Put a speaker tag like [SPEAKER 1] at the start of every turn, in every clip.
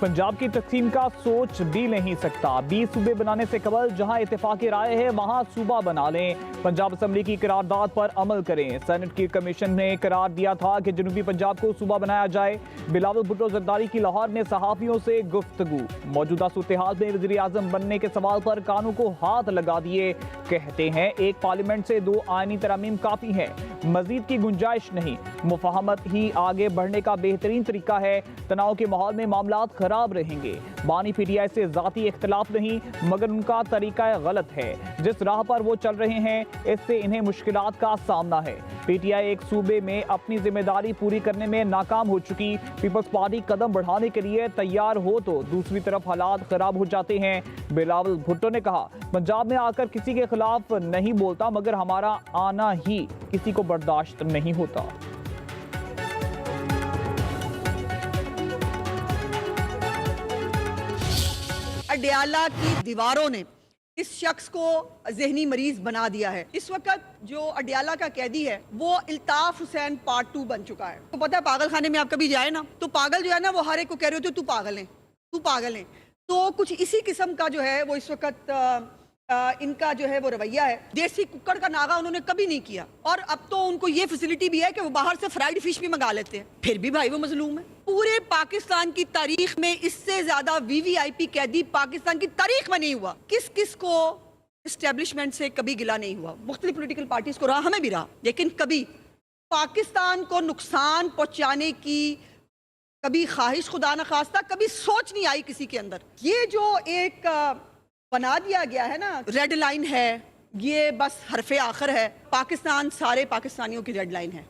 [SPEAKER 1] पंजाब की तकसीम का सोच भी नहीं सकता। 20 सूबे बनाने से कबल जहां इत्तेफाकी राय है वहां सूबा बना लें। पंजाब असम्बली की करारदाद पर अमल करें। सेनेट की कमीशन ने करार दिया था कि जनूबी पंजाब को सूबा बनाया जाए। बिलावल भुट्टो जरदारी की लाहौर में सहाफियों से गुफ्तगू। मौजूदा सूरत-ए-हाल में वज़ीर आज़म बनने के सवाल पर कानून को हाथ लगा दिए। कहते हैं एक पार्लियामेंट से 2 आईनी तरामीम काफी है, मजीद की गुंजाइश नहीं। मुफाहमत ही आगे बढ़ने का बेहतरीन तरीका है। तनाव के माहौल में मामलात खराब रहेंगे। बानी पीटीआई से जाती इख्तलाफ नहीं, मगर उनका तरीका गलत है। जिस राह पर वो चल रहे हैं इससे इन्हें मुश्किलात का सामना है। पीटीआई एक सूबे में अपनी जिम्मेदारी पूरी करने में नाकाम हो चुकी। पीपल्स पार्टी कदम बढ़ाने के लिए तैयार हो तो दूसरी तरफ हालात खराब हो जाते हैं। बिलावल भुट्टो ने कहा, पंजाब में आकर किसी के खिलाफ नहीं बोलता, मगर हमारा आना ही किसी को बर्दाश्त नहीं होता।
[SPEAKER 2] अडयाला की दीवारों ने इस शख्स को जहनी मरीज बना दिया है। इस वक्त जो अडयाला का कैदी है वो इल्ताफ हुसैन पार्ट 2 बन चुका है। तो पता है पागल खाने में आप कभी जाए ना, तो पागल जो है ना वो हर एक को कह रहे होते तू पागल है, तू पागल है। तो कुछ इसी किस्म का जो है वो इस वक्त इनका जो है वो रवैया है। देसी कुक्कड़ का नागा उन्होंने कभी नहीं किया, और अब तो उनको ये फैसिलिटी भी है कि वो बाहर से फ्राइड फिश भी मंगा लेते हैं। फिर भी भाई वो मजलूम है। पूरे पाकिस्तान की तारीख में इससे ज्यादा वीवीआईपी कैदी पाकिस्तान की तारीख में नहीं हुआ। किस किस को एस्टेब्लिशमेंट से कभी गिला नहीं हुआ। मुख्तलिफ पोलिटिकल पार्टीज को रहा, हमें भी रहा, लेकिन कभी पाकिस्तान को नुकसान पहुंचाने की कभी ख्वाहिश खुदा न खास्ता कभी सोच नहीं आई किसी के अंदर। ये जो एक बना दिया गया है ना, रेड लाइन है, ये बस हरफे आखिर है। पाकिस्तान सारे पाकिस्तानियों की रेड लाइन है।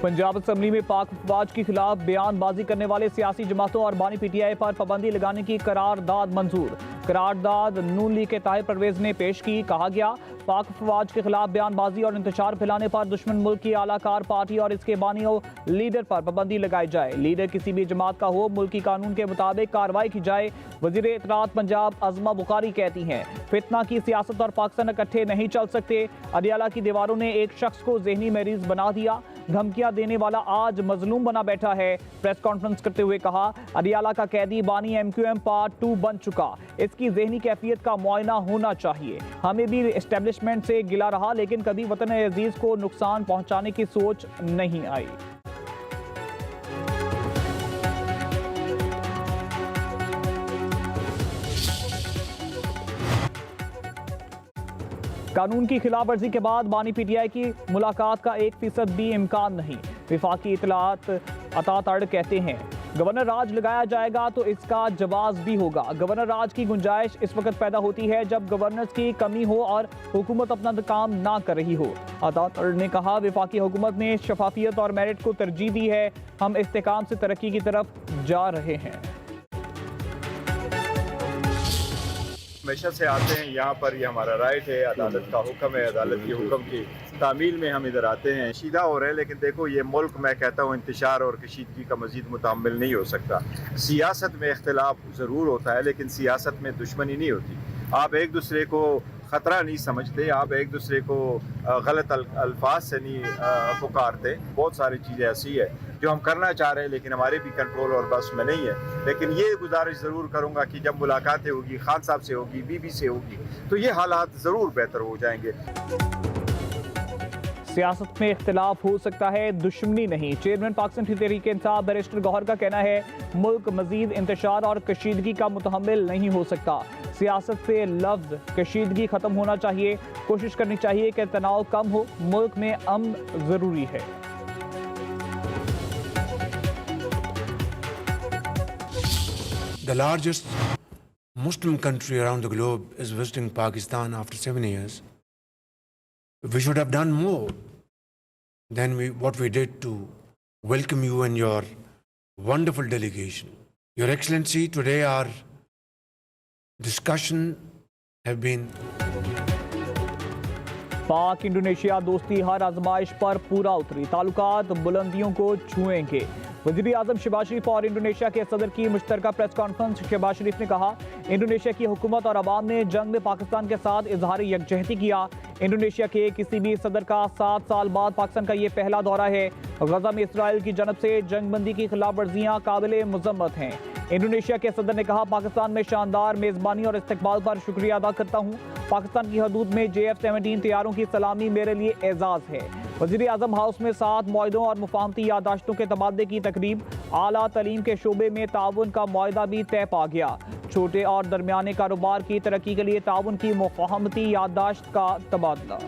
[SPEAKER 1] पंजाब असम्बली में पाक अफवाज के खिलाफ बयानबाजी करने वाले सियासी जमातों और बानी पीटीआई पर पाबंदी लगाने की करारदाद मंजूर। करारदाद नून लीग के ताहिर परवेज ने पेश की। कहा गया, पाक अफवाज के खिलाफ बयानबाजी और इंतशार फैलाने पर दुश्मन मुल्क की आलाकार पार्टी और इसके बानियों लीडर पर पाबंदी लगाई जाए। लीडर किसी भी जमात का हो, मुल्की कानून के मुताबिक कार्रवाई की जाए। वजीर इत्तलात पंजाब अज़मा बुखारी कहती हैं, फितना की सियासत और पाकिस्तान इकट्ठे नहीं चल सकते। अडयाला की दीवारों ने एक शख्स को जहनी मरीज बना दिया। धमकियां देने वाला आज मजलूम बना बैठा है। प्रेस कॉन्फ्रेंस करते हुए कहा, अडयाला का कैदी बानी MQM पार्ट 2 बन चुका। इसकी जहनी कैफियत का मुआयना होना चाहिए। हमें भी एस्टेब्लिशमेंट से गिला रहा, लेकिन कभी वतन अजीज को नुकसान पहुंचाने की सोच नहीं आई। कानून की खिलाफ वर्जी के बाद बानी पीटीआई की मुलाकात का 1% भी इम्कान नहीं। विफाकी इतलात अता तड़ कहते हैं, गवर्नर राज लगाया जाएगा तो इसका जवाब भी होगा। गवर्नर राज की गुंजाइश इस वक्त पैदा होती है जब गवर्नर्स की कमी हो और हुकूमत अपना काम ना कर रही हो। अता तड़ ने कहा, विफाकी हुकूमत ने शफाफियत और मेरिट को तरजीह दी है। हम इस्तेकाम से तरक्की की तरफ जा रहे हैं।
[SPEAKER 3] हमेशा से आते हैं यहाँ पर, ये हमारा राइट है, अदालत का हुक्म है, अदालत के हुक्म की तामील में हम इधर आते हैं। सीधा हो रहे हैं, लेकिन देखो ये मुल्क, मैं कहता हूँ, इंतशार और कशीदगी का मजीद मुतामिल नहीं हो सकता। सियासत में इख्तिलाफ ज़रूर होता है, लेकिन सियासत में दुश्मनी नहीं होती। आप एक दूसरे को ख़तरा नहीं समझते, आप एक दूसरे को गलत अल्फाज से नहीं पुकारते। बहुत सारी चीज़ें ऐसी है जो हम करना चाह रहे हैं, लेकिन हमारे भी कंट्रोल और बस में नहीं है। लेकिन ये गुजारिश ज़रूर करूँगा कि जब मुलाकातें होगी, खान साहब से होगी, बीबी से होगी, तो ये हालात ज़रूर बेहतर हो जाएंगे।
[SPEAKER 1] सियासत में इख्तिलाफ हो सकता है, दुश्मनी नहीं। चेयरमैन पाकिस्तान तहरीक इंसाफ बैरिस्टर गौहर का कहना है, मुल्क मजीद इंतशार और कशीदगी का मुतहम्मिल नहीं हो सकता। सियासत से लफ्ज कशीदगी खत्म होना चाहिए। कोशिश करनी चाहिए कि तनाव कम हो। मुल्क में अमन जरूरी है।
[SPEAKER 4] The largest Muslim country around the globe is visiting Pakistan after 7 years. We should have done more than what we did to welcome you and your wonderful delegation. Your Excellency, today our discussion have been
[SPEAKER 1] पाक Indonesia दोस्ती हर आजमाइश पर पूरा उतरी, ताल्लुकात बुलंदियों को छुएंगे। वज़ीर आज़म शहबाज शरीफ और इंडोनेशिया के सदर की मुश्तरका प्रेस कॉन्फ्रेंस। शहबाज शरीफ ने कहा, इंडोनेशिया की हुकूमत और अवाम ने जंग में पाकिस्तान के साथ इजहार यकजहती किया। इंडोनेशिया के किसी भी सदर का 7 साल बाद पाकिस्तान का ये पहला दौरा है। गजा में इसराइल की जानब से जंगबंदी की खिलाफ वर्जियाँ काबिल मजम्मत हैं। इंडोनेशिया के सदर ने कहा, पाकिस्तान में शानदार मेज़बानी और इस्तकबाल पर शुक्रिया अदा करता हूँ। पाकिस्तान की हदूद में JF-17 तैयारों की सलामी मेरे लिए एजाज़ है। वज़ीर आज़म हाउस में 7 मुआहदों और मुफाहमती यादाश्तों के तबादले की तकरीब। आला तलीम के शोबे में ताउन का मुआहदा भी तय पा गया। छोटे और दरमियाने कारोबार की तरक्की के लिए ताउन की मुफाहमती यादाश्त का तबादला।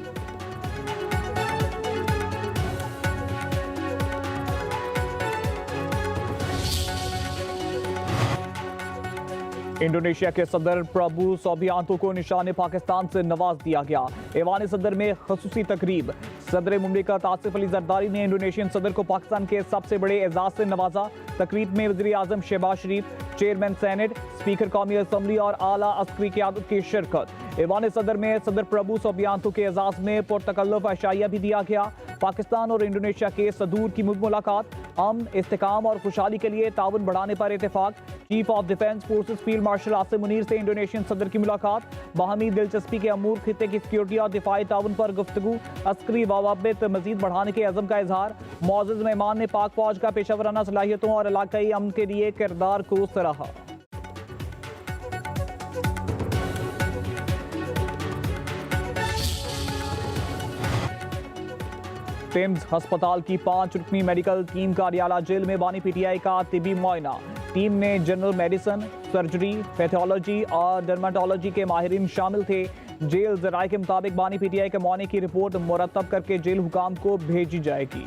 [SPEAKER 1] इंडोनेशिया के सदर प्रभु सोबियांतो को निशाने पाकिस्तान से नवाज दिया गया। ऐवान सदर में खसूसी तकरीब। सदर मुमलिकत आसिफ अली जरदारी ने इंडोनेशियन सदर को पाकिस्तान के सबसे बड़े एजाज से नवाजा। तकरीब में वज़ीर आज़म शहबाज शरीफ, चेयरमैन सेनेट, स्पीकर कौमी असम्बली और आला अस्करी क़यादत की शिरकत। ऐवान सदर में सदर प्रभु सोबियांतो के एजाज में पुरतकल्लुफ़ अशाइया भी दिया गया। पाकिस्तान और इंडोनेशिया के सदूर की मुलाकात। अमन, इस्तेकाम और खुशहाली के लिए ताउन बढ़ाने पर इत्तेफाक। Chief of defence forces field marshal Asim Munir से इंडोनेशियन सदर की मुलाकात। बाहमी दिलचस्पी के अमूर, खित्ते की सिक्योरिटी और दिफाई ताउन पर गुफ्तगू। अस्करी रवाबित मजीद बढ़ाने के अज़म का इजहार। मुअज़्ज़ज़ मेहमान ने पाक फौज का पेशावराना सलाहियतों और इलाकाई अमन के लिए किरदार को सराहा। टिम्स अस्पताल की 5 रुकनी मेडिकल टीम का अडियाला जेल में बानी PTI का तिबी मुआयना। टीम में जनरल मेडिसिन, सर्जरी, पैथोलॉजी और डर्माटोलॉजी के माहिरीन शामिल थे। जेल ज़राए के मुताबिक बानी PTI के मुआयने की रिपोर्ट मुरतब करके जेल हुकाम को भेजी जाएगी।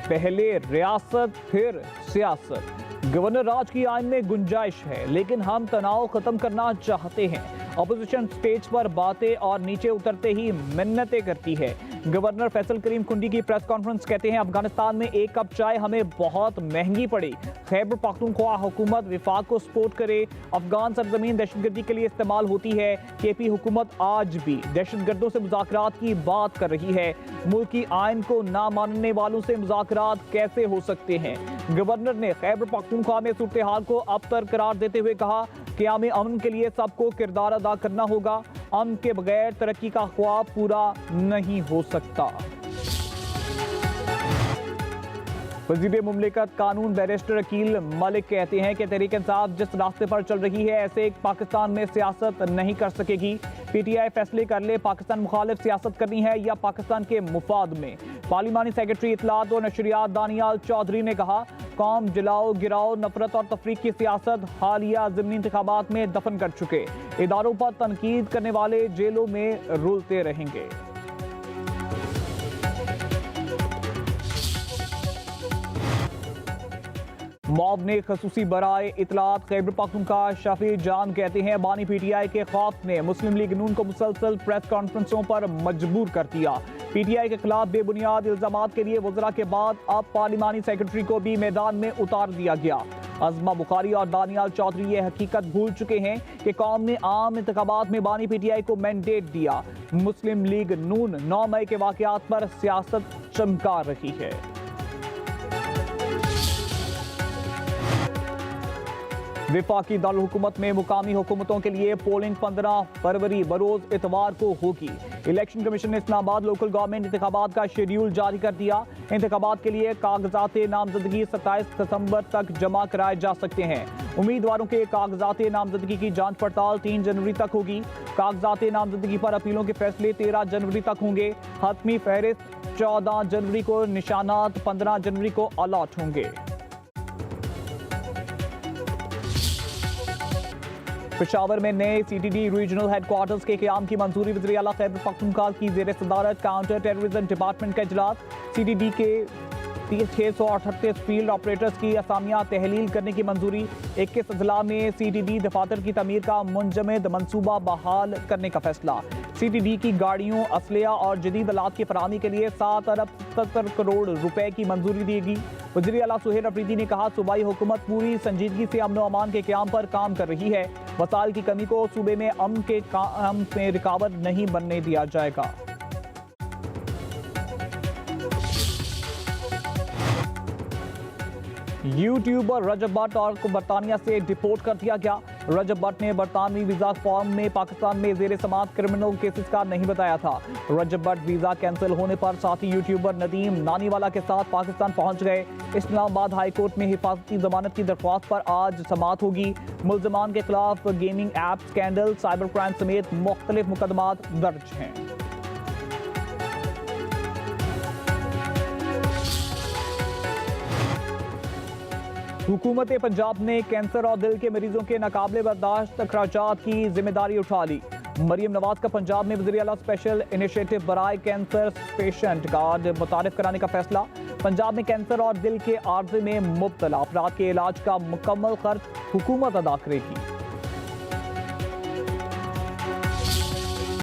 [SPEAKER 1] पहले रियासत फिर सियासत। गवर्नर राज की आइन में गुंजाइश है, लेकिन हम तनाव खत्म करना चाहते हैं। अपोजिशन स्टेज पर बातें और नीचे उतरते ही मिन्नतें करती है। गवर्नर फैसल करीम खुंडी की प्रेस कॉन्फ्रेंस। कहते हैं, अफगानिस्तान में 1 कप चाय हमें बहुत महंगी पड़ी। खैबर पख्तूनख्वा हुकूमत विफाक को सपोर्ट करे। अफगान सरजमीन दहशतगर्दी के लिए इस्तेमाल होती है। KP हुकूमत आज भी दहशतगर्दों से मुज़ाकरात की बात कर रही है। मुल्क की आइन को ना मानने वालों से मुज़ाकरात कैसे हो सकते हैं? गवर्नर ने खैबर पख्तूनख्वा में सूरत हाल को अबतर करार देते हुए कहा, क़याम अमन के लिए सबको किरदार अदा करना होगा। अमन के बगैर तरक्की का ख्वाब पूरा नहीं हो सकता। वज़ीर मुमलिकत कानून बैरिस्टर अकील मलिक कहते हैं कि तहरीक इंसाफ जिस रास्ते पर चल रही है, ऐसे पाकिस्तान में सियासत नहीं कर सकेगी। PTI फैसले कर ले, पाकिस्तान मुखालिफ सियासत करनी है या पाकिस्तान के मुफाद में। पार्लिमानी सेक्रेटरी इत्तलात और नशरियात दानियाल चौधरी ने कहा, कौम जलाओ गिराओ, नफरत और तफरीक की सियासत हालिया ज़िमनी इंतखाबात में दफन कर चुके। इदारों पर तनकीद करने वाले जेलों में रुलते रहेंगे। मॉब ने खसूसी बराए इतलात खैबर पख्तूनख्वा शफी जान कहते हैं, बानी PTI के खौफ ने मुस्लिम लीग नून को मुसलसल प्रेस कॉन्फ्रेंसों पर मजबूर कर दिया। PTI के खिलाफ बेबुनियाद इल्जामात के लिए वज़रा के बाद अब पार्लिमानी सेक्रेटरी को भी मैदान में उतार दिया गया। अज़मा बुखारी और दानियाल चौधरी ये हकीकत भूल चुके हैं कि कौम ने आम इंतखाबात में बानी PTI को मैंडेट दिया। मुस्लिम लीग नून 9 मई के वाक़यात पर सियासत चमका रही है। विफाकी दारुल हुकूमत में मुकामी हुकूमतों के लिए पोलिंग 15 फरवरी बरोज इतवार को होगी। इलेक्शन कमीशन ने इस्लामाबाद लोकल गवर्नमेंट इंतखाबात का शेड्यूल जारी कर दिया। इंतखाबात के लिए कागजात नामजदगी 27 दिसंबर तक जमा कराए जा सकते हैं। उम्मीदवारों के कागजात नामजदगी की जांच पड़ताल 3 जनवरी तक होगी। कागजात नामजदगी पर अपीलों के फैसले 13 जनवरी तक होंगे। हतमी फहरिस्त 14 जनवरी को, निशानात 15 जनवरी को अलॉट होंगे। पेशावर में नए CTD रीजनल हेडक्वार्टर्स के क़याम की मंजूरी। वज़ीर आला खैबर पख्तूनख्वा की ज़ेर सदारत काउंटर टेररिज्म डिपार्टमेंट का इजलास। CTD के 638 फील्ड ऑपरेटर्स की असामियां तहलील करने की मंजूरी। 21 अजला में CTD दफातर की तमीर का मुंजमद मंसूबा बहाल करने का फैसला। CTD की गाड़ियों, असलिया और जदीद आलात की फराहमी के लिए 7 अरब 70 करोड़ रुपए की मंजूरी देगी। वज़ीर आला सुहेल अफरीदी ने कहा, सूबाई हुकूमत पूरी संजीदगी से अमन व अमान के क़याम पर काम कर रही है। वसाइल की कमी को सूबे में अमन के काम में रुकावट नहीं बनने दिया जाएगा। यूट्यूबर रजब भट्ट और को बरतानिया से डिपोर्ट कर दिया गया। रजब भट्ट ने बरतानवी वीजा फॉर्म में पाकिस्तान में जेर समात क्रिमिनल केसेस का नहीं बताया था। रजब भट्ट वीजा कैंसिल होने पर साथी यूट्यूबर नदीम नानीवाला के साथ पाकिस्तान पहुंच गए। इस्लामाबाद हाई कोर्ट में हिफाजती जमानत की दरख्वास्त पर आज समात होगी। मुल्जमान के खिलाफ gaming app scandal, cyber crime समेत मुख्तलिफ मुकदमात दर्ज हैं। हुकूमत पंजाब ने कैंसर और दिल के मरीजों के नाकाबिले बर्दाश्त अखराजात की जिम्मेदारी उठा ली। मरियम नवाज का पंजाब में वज़ीर आला स्पेशल इनिशिएटिव बराए कैंसर पेशेंट कार्ड मुतारिफ कराने का फैसला। पंजाब में कैंसर और दिल के आर्जे में मुब्तला अफराद के इलाज का मुकम्मल खर्च हुकूमत अदा करेगी।